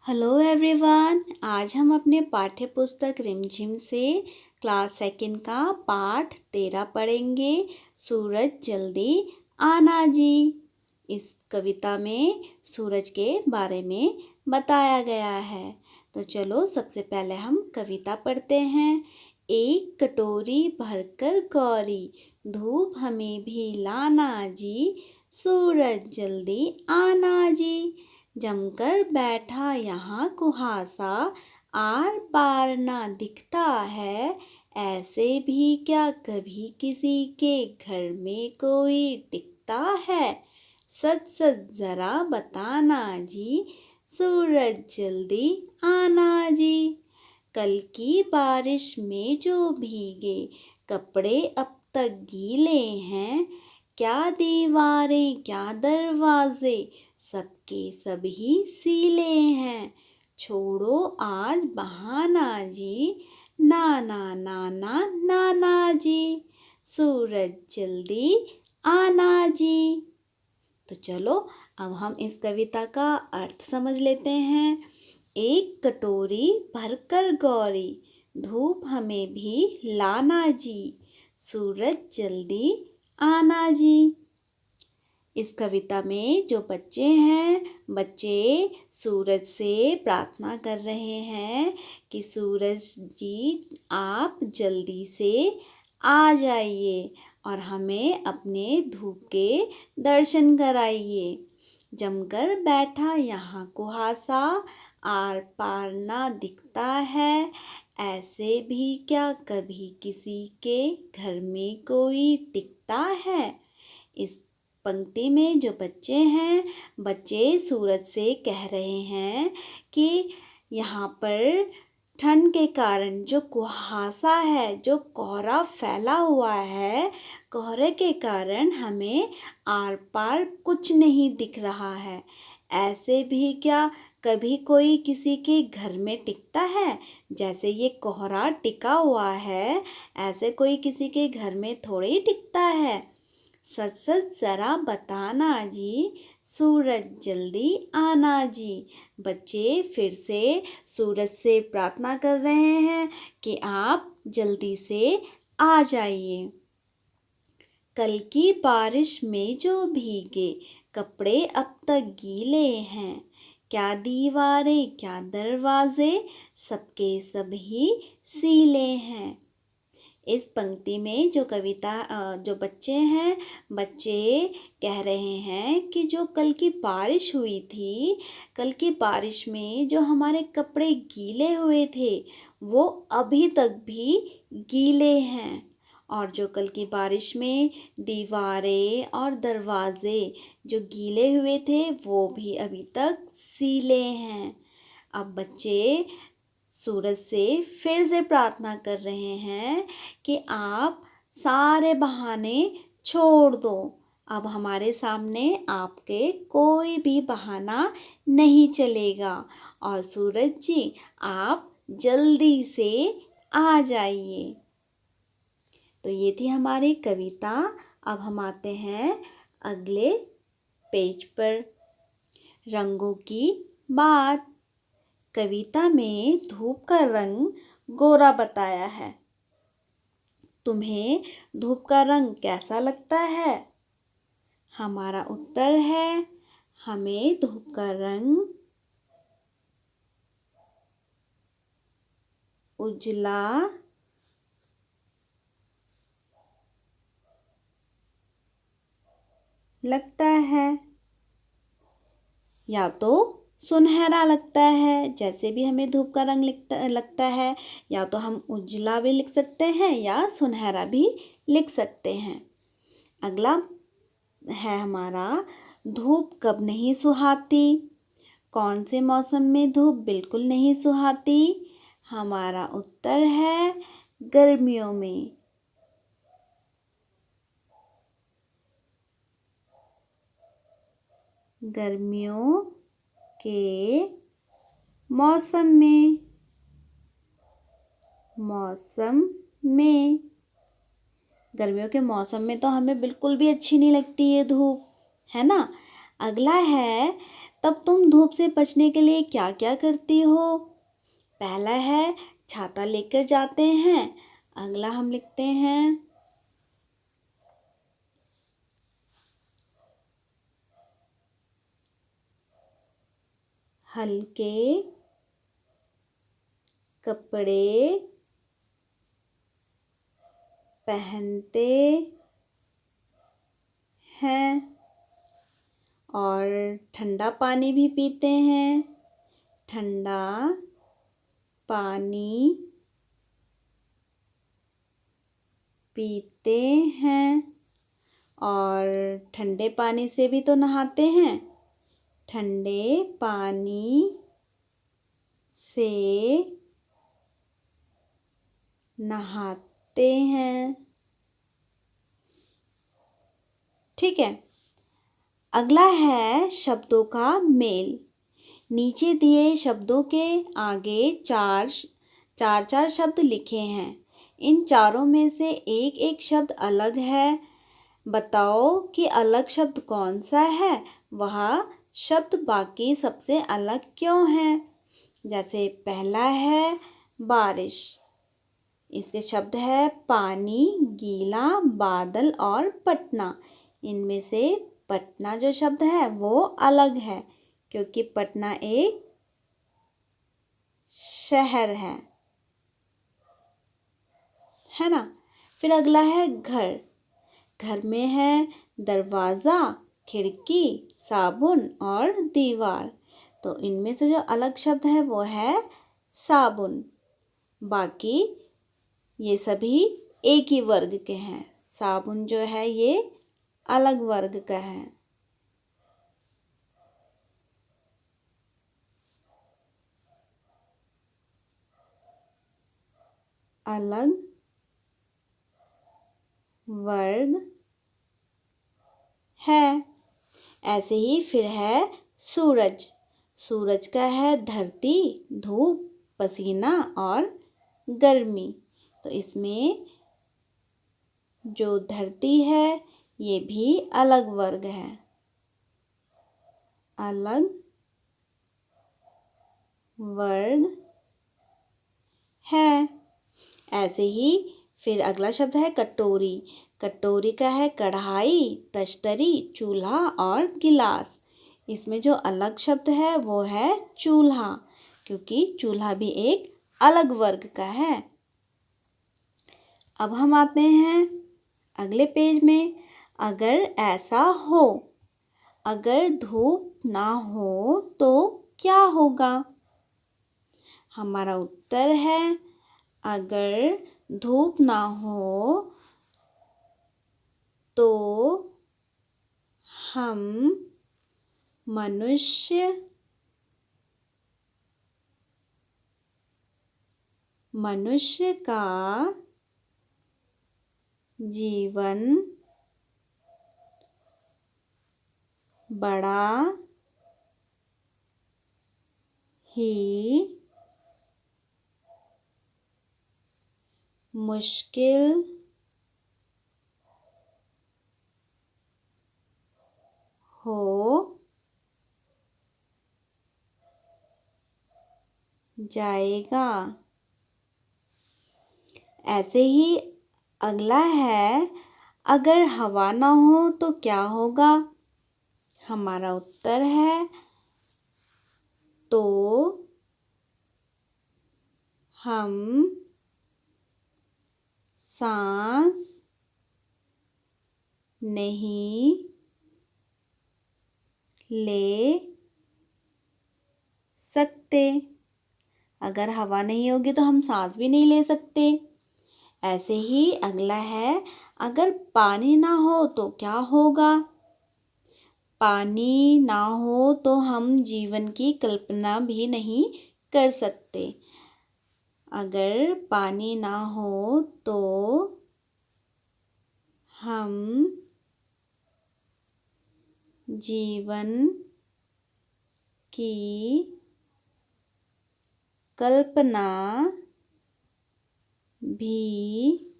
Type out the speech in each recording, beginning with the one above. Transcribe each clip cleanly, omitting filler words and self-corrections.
Hello everyone. आज हम अपने पाठ्य पुस्तक रिमझिम से क्लास सेकंड का पाठ 13 पढ़ेंगे। सूरज जल्दी आना जी। इस कविता में सूरज के बारे में बताया गया है। तो चलो सबसे पहले हम कविता पढ़ते हैं। एक कटोरी भरकर गौरी, धूप हमें भी लाना जी। सूरज जल्दी आना जी। जमकर बैठा यहाँ कुहासा, आर पार ना दिखता है। ऐसे भी क्या कभी किसी के घर में कोई टिकता है। सच सच जरा बताना जी, सूरज जल्दी आना जी। कल की बारिश में जो भीगे कपड़े अब तक गीले हैं। क्या दीवारें क्या दरवाजे, सबके सभी सीले हैं। छोड़ो आज बहाना जी, नाना नाना नाना जी। सूरज जल्दी आना जी। तो चलो अब हम इस कविता का अर्थ समझ लेते हैं। एक कटोरी भरकर गौरी, धूप हमें भी लाना जी। सूरज जल्दी आना जी। इस कविता में जो बच्चे हैं, बच्चे सूरज से प्रार्थना कर रहे हैं कि सूरज जी आप जल्दी से आ जाइए और हमें अपने धूप के दर्शन कराइए। जमकर बैठा यहाँ कुहासा, आर पार ना दिखता है। ऐसे भी क्या कभी किसी के घर में कोई टिकता है। इस पंक्ति में जो बच्चे हैं, बच्चे सूरज से कह रहे हैं कि यहाँ पर ठंड के कारण जो कुहासा है, जो कोहरा फैला हुआ है, कोहरे के कारण हमें आर पार कुछ नहीं दिख रहा है। ऐसे भी क्या कभी कोई किसी के घर में टिकता है। जैसे ये कोहरा टिका हुआ है, ऐसे कोई किसी के घर में थोड़ी ही टिकता है। सच सच जरा बताना जी, सूरज जल्दी आना जी। बच्चे फिर से सूरज से प्रार्थना कर रहे हैं कि आप जल्दी से आ जाइए। कल की बारिश में जो भीगे कपड़े अब तक गीले हैं। क्या दीवारें क्या दरवाजे, सबके सभी सीले हैं। इस पंक्ति में जो बच्चे हैं, बच्चे कह रहे हैं कि जो कल की बारिश हुई थी, कल की बारिश में जो हमारे कपड़े गीले हुए थे वो अभी तक भी गीले हैं। और जो कल की बारिश में दीवारें और दरवाजे जो गीले हुए थे वो भी अभी तक सीले हैं। अब बच्चे सूरज से फिर से प्रार्थना कर रहे हैं कि आप सारे बहाने छोड़ दो। अब हमारे सामने आपके कोई भी बहाना नहीं चलेगा और सूरज जी आप जल्दी से आ जाइए। तो ये थी हमारी कविता। अब हम आते हैं अगले पेज पर। रंगों की बात। कविता में धूप का रंग गोरा बताया है। तुम्हें धूप का रंग कैसा लगता है। हमारा उत्तर है हमें धूप का रंग उजला लगता है या तो सुनहरा लगता है। जैसे भी हमें धूप का रंग लगता है, या तो हम उजला भी लिख सकते हैं या सुनहरा भी लिख सकते हैं। अगला है हमारा धूप कब नहीं सुहाती। कौन से मौसम में धूप बिल्कुल नहीं सुहाती। हमारा उत्तर है गर्मियों में। गर्मियों के मौसम में। गर्मियों के मौसम में तो हमें बिल्कुल भी अच्छी नहीं लगती ये धूप, है ना। अगला है तब तुम धूप से बचने के लिए क्या क्या करती हो? पहला है छाता लेकर जाते हैं। अगला हम लिखते हैं हल्के कपड़े पहनते हैं और ठंडा पानी भी पीते हैं। ठंडा पानी पीते हैं और ठंडे पानी से भी तो नहाते हैं। ठंडे पानी से नहाते हैं। ठीक है। अगला है शब्दों का मेल। नीचे दिए शब्दों के आगे चार चार शब्द लिखे हैं। इन चारों में से एक एक शब्द अलग है। बताओ कि अलग शब्द कौन सा है? वह शब्द बाकी सबसे अलग क्यों है? जैसे पहला है बारिश। इसके शब्द है पानी, गीला, बादल और पटना। इनमें से पटना जो शब्द है वो अलग है क्योंकि पटना एक शहर है ना। फिर अगला है घर। घर में है दरवाज़ा, खिड़की, साबुन और दीवार। तो इनमें से जो अलग शब्द है वो है साबुन। बाकी ये सभी एक ही वर्ग के हैं। साबुन जो है ये अलग वर्ग का है। अलग वर्ग है। ऐसे ही फिर है सूरज। सूरज का है धरती, धूप, पसीना और गर्मी। तो इसमें जो धरती है ये भी अलग वर्ग है। अलग वर्ग है। ऐसे ही फिर अगला शब्द है कटोरी। कटोरी का है कढ़ाई, तश्तरी, चूल्हा और गिलास। इसमें जो अलग शब्द है वो है चूल्हा क्योंकि चूल्हा भी एक अलग वर्ग का है। अब हम आते हैं अगले पेज में। अगर ऐसा हो, अगर धूप ना हो तो क्या होगा? हमारा उत्तर है अगर धूप ना हो तो हम मनुष्य का जीवन बड़ा ही मुश्किल हो जाएगा। ऐसे ही अगला है अगर हवा ना हो तो क्या होगा? हमारा उत्तर है तो हम सांस नहीं ले सकते। अगर हवा नहीं होगी तो हम सांस भी नहीं ले सकते। ऐसे ही अगला है अगर पानी ना हो तो क्या होगा? पानी ना हो तो हम जीवन की कल्पना भी नहीं कर सकते। अगर पानी ना हो तो हम जीवन की कल्पना भी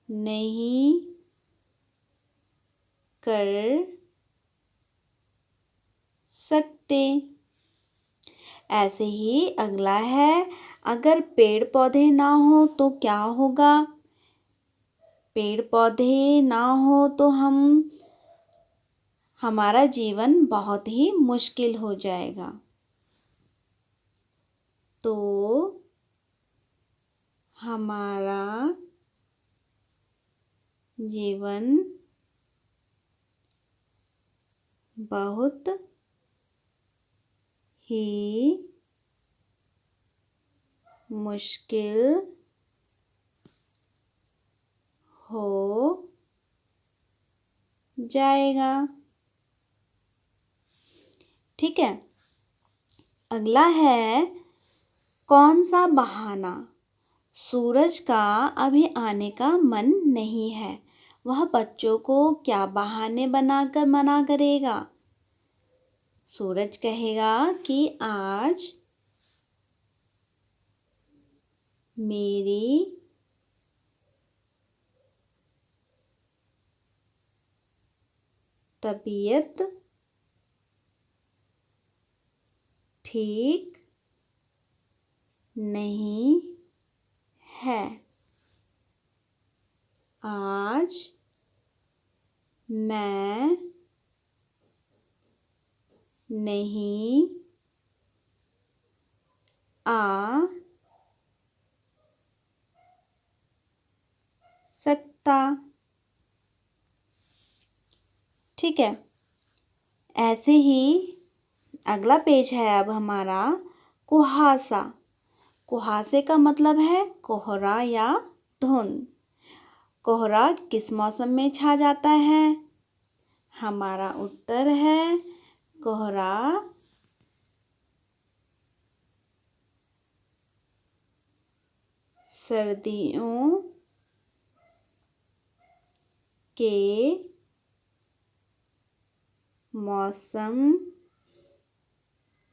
नहीं कर सकते। ऐसे ही अगला है, अगर पेड़ पौधे ना हो तो क्या होगा? पेड़ पौधे ना हो तो हमारा जीवन बहुत ही मुश्किल हो जाएगा। तो हमारा जीवन बहुत ही मुश्किल हो जाएगा। ठीक है। अगला है, कौन सा बहाना? सूरज का अभी आने का मन नहीं है। वह बच्चों को क्या बहाने बनाकर मना करेगा? सूरज कहेगा कि आज मेरी तबीयत ठीक नहीं है। आज मैं नहीं आ सकता। ठीक है। ऐसे ही अगला पेज है अब हमारा, कुहासा। कुहासे का मतलब है कोहरा या धुंध। कोहरा किस मौसम में छा जाता है? हमारा उत्तर है कोहरा सर्दियों के मौसम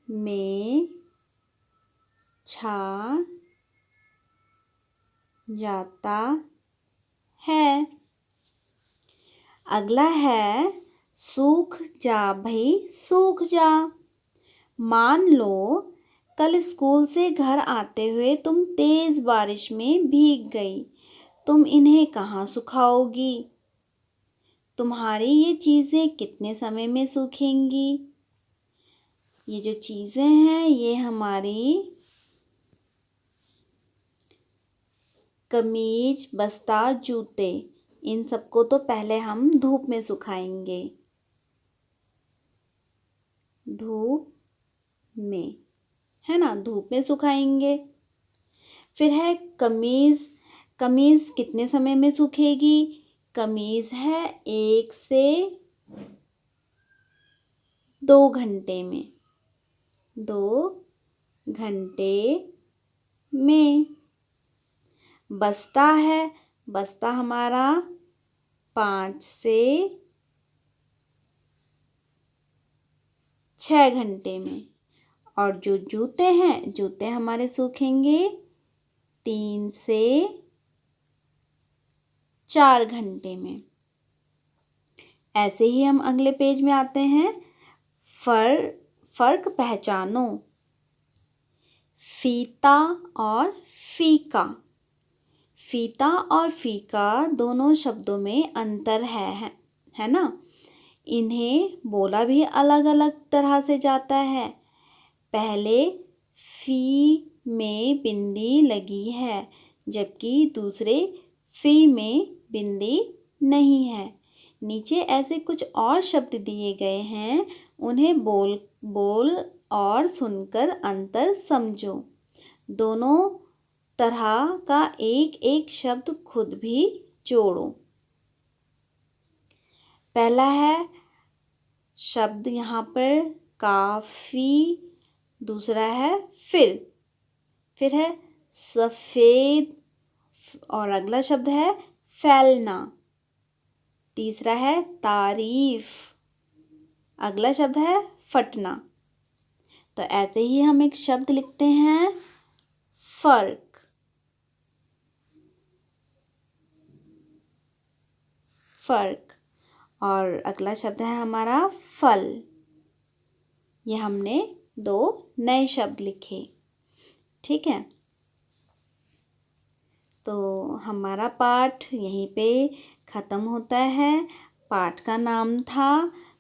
में छा जाता है। अगला है, सूख जा भाई सूख जा। मान लो कल स्कूल से घर आते हुए तुम तेज बारिश में भीग गई। तुम इन्हें कहाँ सुखाओगी? तुम्हारी ये चीज़ें कितने समय में सूखेंगी? ये जो चीज़ें हैं ये हमारी कमीज, बस्ता, जूते, इन सबको तो पहले हम धूप में सुखाएंगे। धूप में, है ना, धूप में सुखाएंगे। फिर है कमीज। कमीज कितने समय में सूखेगी? कमीज है 1 से 2 घंटे में। 2 घंटे में। बस्ता है, बस्ता हमारा 5 से 6 घंटे में। और जो जूते हैं, जूते हमारे सूखेंगे 3 से 4 घंटे में। ऐसे ही हम अगले पेज में आते हैं, फर्क पहचानो। फीता और फीका। फीता और फीका दोनों शब्दों में अंतर है ना। इन्हें बोला भी अलग अलग तरह से जाता है। पहले फी में बिंदी लगी है, जबकि दूसरे फी में बिंदी नहीं है। नीचे ऐसे कुछ और शब्द दिए गए हैं, उन्हें बोल और सुनकर अंतर समझो। दोनों तरह का एक एक शब्द खुद भी जोड़ो। पहला है शब्द यहाँ पर काफी, दूसरा है फिर है सफेद, और अगला शब्द है फैलना। तीसरा है तारीफ, अगला शब्द है फटना। तो ऐसे ही हम एक शब्द लिखते हैं फर्क। फर्क। और अगला शब्द है हमारा फल। ये हमने 2 नए शब्द लिखे। ठीक है, तो हमारा पाठ यहीं पे ख़त्म होता है। पाठ का नाम था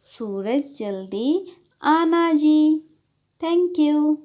सूरज जल्दी आना जी। Thank you.